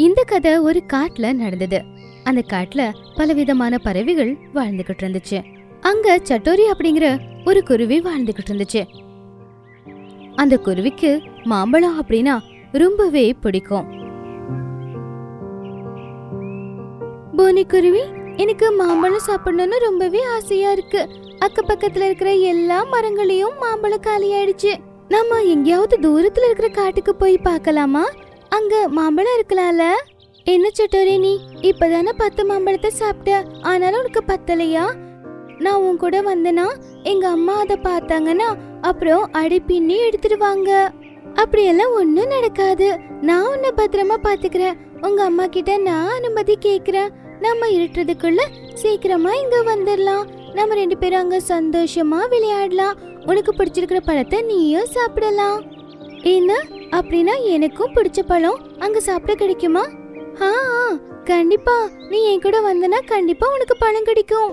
இந்த கதை ஒரு காட்டுல நடந்தது. அந்த காட்டுல பலவிதமான பறவைகள் வாழ்ந்துகிட்டு இருந்துச்சு. அங்க சட்டோரி அப்படிங்கிற ஒரு குருவி வாழ்ந்துகிட்டு இருந்துச்சு. அந்த குருவிக்கு மாம்பழம் அப்படின்னா ரொம்பவே பிடிக்கும். போனி குருவி, எனக்கு மாம்பழம் சாப்பிடணும்னு ரொம்பவே ஆசையா இருக்கு. அக்க பக்கத்துல இருக்கிற எல்லா மரங்களையும் மாம்பழம் காலியாயிடுச்சு. நம்ம எங்கேயாவது தூரத்துல இருக்கிற காட்டுக்கு போய் பார்க்கலாமா? அங்க மாம்பழம் இருக்கலாம்ல. என்ன சட்டோரி, நீ இப்பதானே 10 மாம்பழத்தை சாப்பிட்ட, ஆனாலும் உனக்கு பத்தலையா? நான் உன் கூட வந்தனா எங்க அம்மா அதை பார்த்தாங்கன்னா அப்புறம் அடி பின்னி எடுத்துடுவாங்க. அப்படியெல்லாம் ஒன்னும் நடக்காது. நான் உன்னை பத்திரமா பாத்துக்கிறேன். உங்க அம்மா கிட்ட நான் அனுமதி கேக்குறேன். நம்ம இருட்டுறதுக்குள்ள சீக்கிரமா இங்க வந்துடலாம். நம்ம 2 பேரும் அங்க சந்தோஷமா விளையாடலாம். உனக்கு பிடிச்சிருக்கிற பழத்தை நீயும் சாப்பிடலாம். என்ன அப்படின்னா எனக்கும் பிடிச்ச பழம் அங்க சாப்பிட கிடைக்குமா? கண்டிப்பா, நீ என் கூட வந்தனா கண்டிப்பா உனக்கு பழம் கிடைக்கும்.